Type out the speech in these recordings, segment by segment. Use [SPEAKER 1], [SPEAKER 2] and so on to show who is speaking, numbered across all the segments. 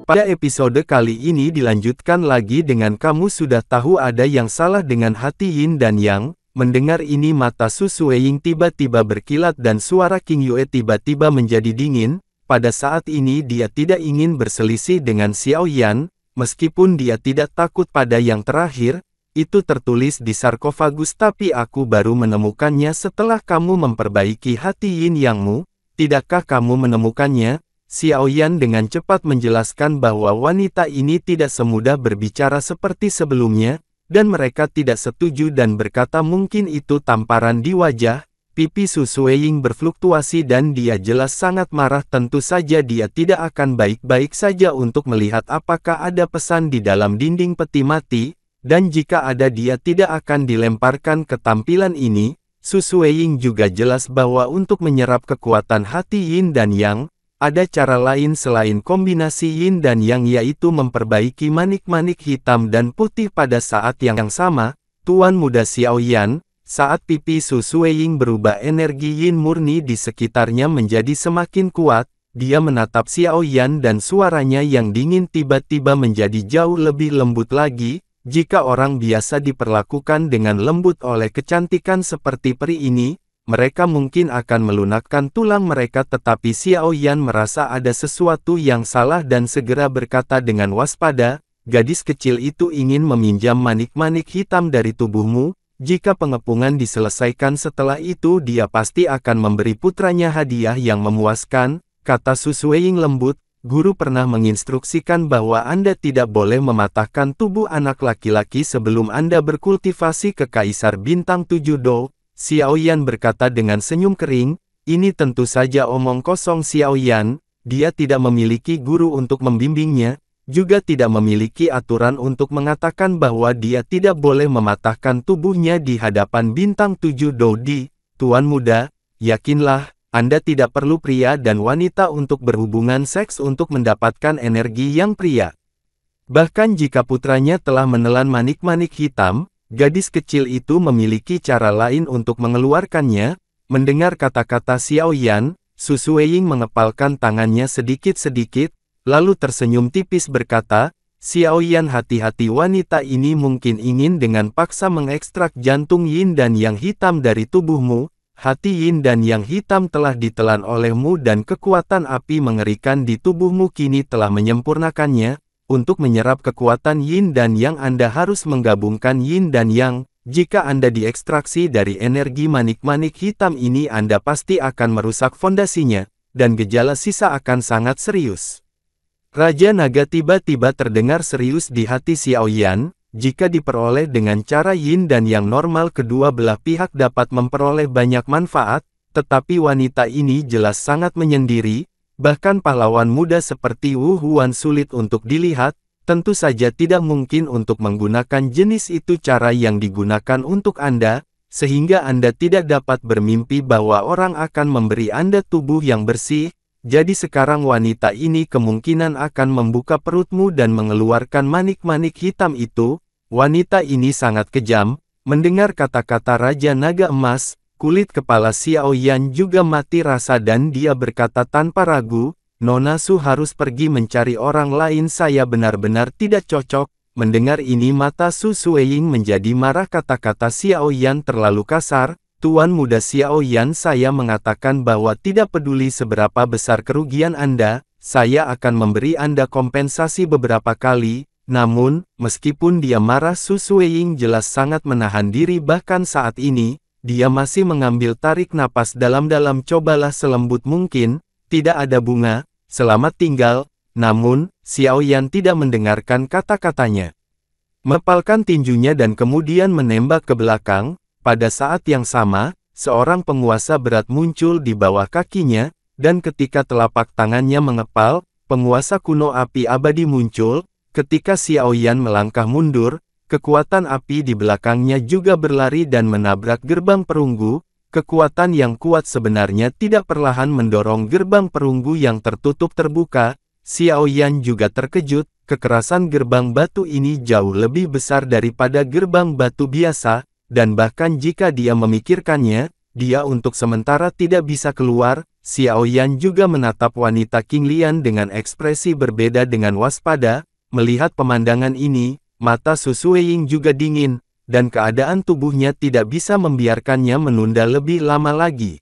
[SPEAKER 1] Pada episode kali ini dilanjutkan lagi dengan kamu sudah tahu ada yang salah dengan hati Yin dan Yang. Mendengar ini mata Su Sueying tiba-tiba berkilat dan suara King Yue tiba-tiba menjadi dingin. Pada saat ini dia tidak ingin berselisih dengan Xiao Yan, meskipun dia tidak takut pada yang terakhir. Itu tertulis di sarkofagus tapi aku baru menemukannya setelah kamu memperbaiki hati Yin Yangmu. Tidakkah kamu menemukannya? Xiao Yan dengan cepat menjelaskan bahwa wanita ini tidak semudah berbicara seperti sebelumnya, dan mereka tidak setuju dan berkata mungkin itu tamparan di wajah. Pipi Su Sueying berfluktuasi dan dia jelas sangat marah. Tentu saja dia tidak akan baik-baik saja untuk melihat apakah ada pesan di dalam dinding peti mati, dan jika ada dia tidak akan dilemparkan ke tampilan ini. Su Sueying juga jelas bahwa untuk menyerap kekuatan hati Yin dan Yang, ada cara lain selain kombinasi Yin dan Yang, yaitu memperbaiki manik-manik hitam dan putih. Pada saat yang sama, Tuan Muda Xiao Yan, saat pipi Su Sueying berubah, energi Yin murni di sekitarnya menjadi semakin kuat. Dia menatap Xiao Yan dan suaranya yang dingin tiba-tiba menjadi jauh lebih lembut lagi. Jika orang biasa diperlakukan dengan lembut oleh kecantikan seperti peri ini, mereka mungkin akan melunakkan tulang mereka, tetapi Xiao Yan merasa ada sesuatu yang salah dan segera berkata dengan waspada, gadis kecil itu ingin meminjam manik-manik hitam dari tubuhmu. Jika pengepungan diselesaikan setelah itu dia pasti akan memberi putranya hadiah yang memuaskan, kata Su Sueying lembut. Guru pernah menginstruksikan bahwa Anda tidak boleh mematahkan tubuh anak laki-laki sebelum Anda berkultivasi ke Kaisar Bintang 7 Dou. Xiao Yan berkata dengan senyum kering, ini tentu saja omong kosong Xiao Yan, dia tidak memiliki guru untuk membimbingnya, juga tidak memiliki aturan untuk mengatakan bahwa dia tidak boleh mematahkan tubuhnya di hadapan Bintang 7 Dou. Tuan Muda, yakinlah, Anda tidak perlu pria dan wanita untuk berhubungan seks untuk mendapatkan energi yang pria. Bahkan jika putranya telah menelan manik-manik hitam, gadis kecil itu memiliki cara lain untuk mengeluarkannya. Mendengar kata-kata Xiao Yan, Su Sueying mengepalkan tangannya sedikit-sedikit, lalu tersenyum tipis berkata, Xiao Yan, hati-hati, wanita ini mungkin ingin dengan paksa mengekstrak jantung Yin dan Yang hitam dari tubuhmu. Hati Yin dan Yang hitam telah ditelan olehmu dan kekuatan api mengerikan di tubuhmu kini telah menyempurnakannya. Untuk menyerap kekuatan Yin dan Yang Anda harus menggabungkan Yin dan Yang. Jika Anda diekstraksi dari energi manik-manik hitam ini Anda pasti akan merusak fondasinya, dan gejala sisa akan sangat serius. Raja Naga tiba-tiba terdengar serius di hati Xiao Yan. Jika diperoleh dengan cara Yin dan Yang normal kedua belah pihak dapat memperoleh banyak manfaat, tetapi wanita ini jelas sangat menyendiri. Bahkan pahlawan muda seperti Wu Huan sulit untuk dilihat, tentu saja tidak mungkin untuk menggunakan jenis itu cara yang digunakan untuk Anda, sehingga Anda tidak dapat bermimpi bahwa orang akan memberi Anda tubuh yang bersih. Jadi sekarang wanita ini kemungkinan akan membuka perutmu dan mengeluarkan manik-manik hitam itu. Wanita ini sangat kejam. Mendengar kata-kata Raja Naga Emas, kulit kepala Xiao Yan juga mati rasa dan dia berkata tanpa ragu, Nona Su harus pergi mencari orang lain, saya benar-benar tidak cocok. Mendengar ini mata Su Sueying menjadi marah, kata-kata Xiao Yan terlalu kasar. Tuan Muda Xiao Yan, saya mengatakan bahwa tidak peduli seberapa besar kerugian Anda, saya akan memberi Anda kompensasi beberapa kali. Namun, meskipun dia marah, Su Sueying jelas sangat menahan diri. Bahkan saat ini, dia masih mengambil tarik napas dalam-dalam. Cobalah selembut mungkin, tidak ada bunga, selamat tinggal. Namun, Xiao Yan tidak mendengarkan kata-katanya. Mepalkan tinjunya dan kemudian menembak ke belakang. Pada saat yang sama, seorang penguasa berat muncul di bawah kakinya, dan ketika telapak tangannya mengepal, penguasa kuno api abadi muncul. Ketika Xiao Yan melangkah mundur, kekuatan api di belakangnya juga berlari dan menabrak gerbang perunggu. Kekuatan yang kuat sebenarnya tidak perlahan mendorong gerbang perunggu yang tertutup terbuka. Xiao Yan juga terkejut, kekerasan gerbang batu ini jauh lebih besar daripada gerbang batu biasa. Dan bahkan jika dia memikirkannya, dia untuk sementara tidak bisa keluar. Xiao Yan juga menatap wanita King Lian dengan ekspresi berbeda dengan waspada. Melihat pemandangan ini, mata Su Sueying juga dingin, dan keadaan tubuhnya tidak bisa membiarkannya menunda lebih lama lagi.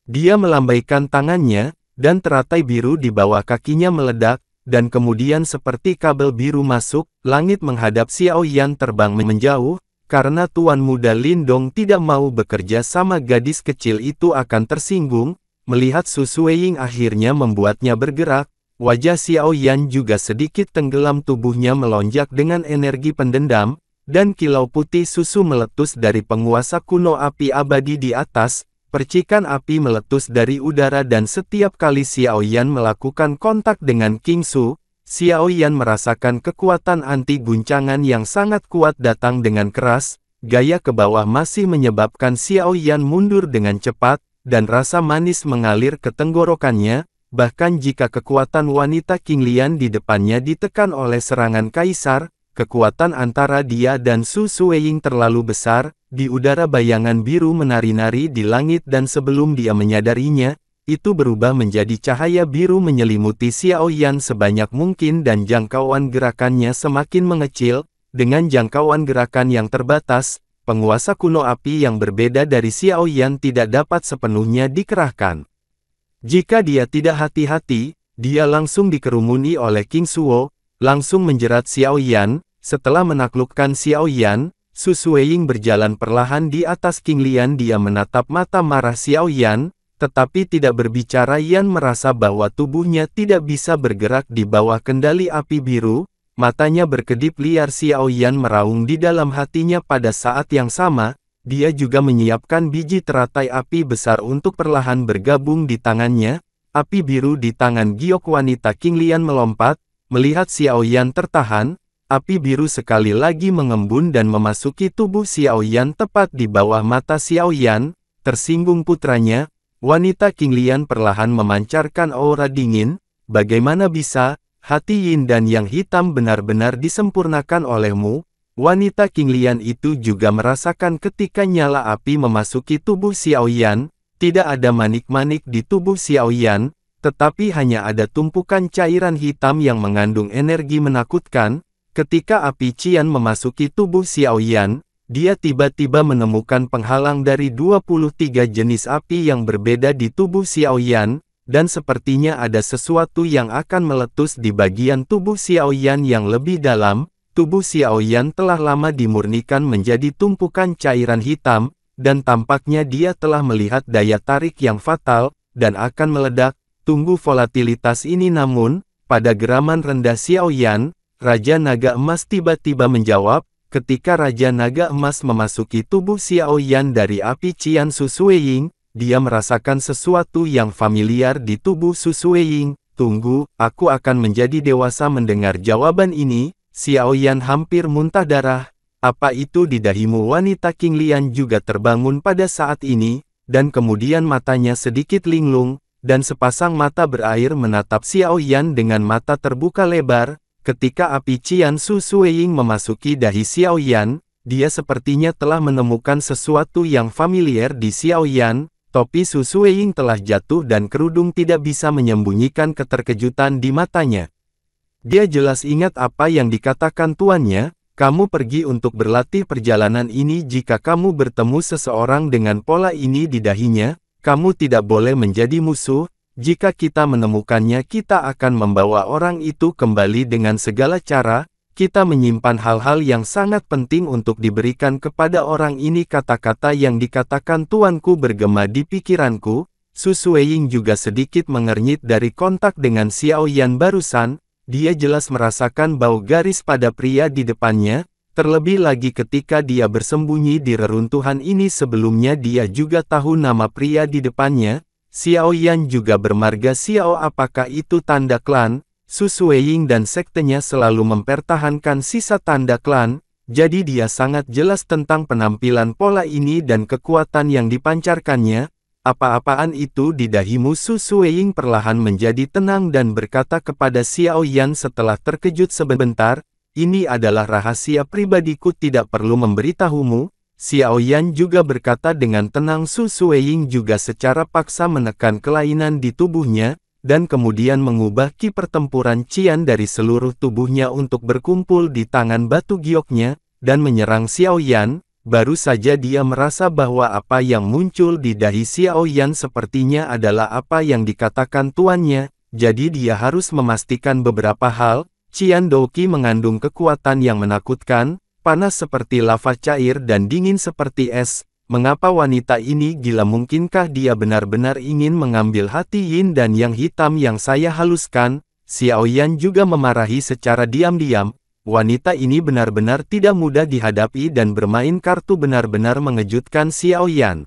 [SPEAKER 1] Dia melambaikan tangannya, dan teratai biru di bawah kakinya meledak, dan kemudian seperti kabel biru masuk, langit menghadap Xiao Yan terbang menjauh, karena Tuan Muda Lindong tidak mau bekerja sama gadis kecil itu akan tersinggung. Melihat Su Sueying akhirnya membuatnya bergerak, wajah Xiao Yan juga sedikit tenggelam, tubuhnya melonjak dengan energi pendendam, dan kilau putih susu meletus dari penguasa kuno api abadi di atas. Percikan api meletus dari udara dan setiap kali Xiao Yan melakukan kontak dengan King Su, Xiao Yan merasakan kekuatan anti guncangan yang sangat kuat datang dengan keras. Gaya ke bawah masih menyebabkan Xiao Yan mundur dengan cepat, dan rasa manis mengalir ke tenggorokannya. Bahkan jika kekuatan wanita King Lian di depannya ditekan oleh serangan kaisar, kekuatan antara dia dan Su Sueying terlalu besar. Di udara bayangan biru menari-nari di langit dan sebelum dia menyadarinya, itu berubah menjadi cahaya biru menyelimuti Xiao Yan sebanyak mungkin dan jangkauan gerakannya semakin mengecil. Dengan jangkauan gerakan yang terbatas, penguasa kuno api yang berbeda dari Xiao Yan tidak dapat sepenuhnya dikerahkan. Jika dia tidak hati-hati, dia langsung dikerumuni oleh King Suo, langsung menjerat Xiao Yan. Setelah menaklukkan Xiao Yan, Su Sueying berjalan perlahan di atas King Lian. Dia menatap mata marah Xiao Yan, tetapi tidak berbicara. Yan merasa bahwa tubuhnya tidak bisa bergerak di bawah kendali api biru. Matanya berkedip liar. Xiao Yan meraung di dalam hatinya. Pada saat yang sama, dia juga menyiapkan biji teratai api besar untuk perlahan bergabung di tangannya. Api biru di tangan giok wanita King Lian melompat. Melihat Xiao Yan tertahan, api biru sekali lagi mengembun dan memasuki tubuh Xiao Yan tepat di bawah mata Xiao Yan. Tersinggung putranya, wanita King Lian perlahan memancarkan aura dingin. Bagaimana bisa, hati yin dan yang hitam benar-benar disempurnakan olehmu? Wanita King Lian itu juga merasakan ketika nyala api memasuki tubuh Xiao Yan. Tidak ada manik-manik di tubuh Xiao Yan, tetapi hanya ada tumpukan cairan hitam yang mengandung energi menakutkan. Ketika api Qian memasuki tubuh Xiao Yan, dia tiba-tiba menemukan penghalang dari 23 jenis api yang berbeda di tubuh Xiao Yan, dan sepertinya ada sesuatu yang akan meletus di bagian tubuh Xiao Yan yang lebih dalam. Tubuh Xiao Yan telah lama dimurnikan menjadi tumpukan cairan hitam, dan tampaknya dia telah melihat daya tarik yang fatal, dan akan meledak. Tunggu volatilitas ini. Namun, pada geraman rendah Xiao Yan, Raja Naga Emas tiba-tiba menjawab. Ketika Raja Naga Emas memasuki tubuh Xiao Yan dari api Qian Su Sueying, dia merasakan sesuatu yang familiar di tubuh Su Sueying. Tunggu, aku akan menjadi dewasa. Mendengar jawaban ini, Xiao Yan hampir muntah darah. Apa itu di dahimu? Wanita King Lian juga terbangun pada saat ini, dan kemudian matanya sedikit linglung, dan sepasang mata berair menatap Xiao Yan dengan mata terbuka lebar. Ketika api Qian Su Sueying memasuki dahi Xiao Yan, dia sepertinya telah menemukan sesuatu yang familiar di Xiao Yan. Topi Su Sueying telah jatuh dan kerudung tidak bisa menyembunyikan keterkejutan di matanya. Dia jelas ingat apa yang dikatakan tuannya, kamu pergi untuk berlatih perjalanan ini. Jika kamu bertemu seseorang dengan pola ini di dahinya, kamu tidak boleh menjadi musuh. Jika kita menemukannya, kita akan membawa orang itu kembali dengan segala cara. Kita menyimpan hal-hal yang sangat penting untuk diberikan kepada orang ini. Kata-kata yang dikatakan tuanku bergema di pikiranku. Su Sueying juga sedikit mengernyit dari kontak dengan Xiao Yan barusan. Dia jelas merasakan bau garis pada pria di depannya. Terlebih lagi ketika dia bersembunyi di reruntuhan ini. Sebelumnya dia juga tahu nama pria di depannya. Xiao Yan juga bermarga Xiao. Apakah itu tanda klan? Su Sueying dan sektenya selalu mempertahankan sisa tanda klan, jadi dia sangat jelas tentang penampilan pola ini dan kekuatan yang dipancarkannya. Apa-apaan itu di dahimu? Su Sueying perlahan menjadi tenang dan berkata kepada Xiao Yan setelah terkejut sebentar, ini adalah rahasia pribadiku, tidak perlu memberitahumu. Xiao Yan juga berkata dengan tenang. Su Sueying juga secara paksa menekan kelainan di tubuhnya, dan kemudian mengubah ki pertempuran Qian dari seluruh tubuhnya untuk berkumpul di tangan batu gioknya, dan menyerang Xiao Yan. Baru saja dia merasa bahwa apa yang muncul di dahi Xiao Yan sepertinya adalah apa yang dikatakan tuannya, jadi dia harus memastikan beberapa hal. Qian Douqi mengandung kekuatan yang menakutkan, panas seperti lava cair dan dingin seperti es. Mengapa wanita ini gila? Mungkinkah dia benar-benar ingin mengambil hati yin dan yang hitam yang saya haluskan? Xiao Yan juga memarahi secara diam-diam. Wanita ini benar-benar tidak mudah dihadapi dan bermain kartu benar-benar mengejutkan Xiao Yan.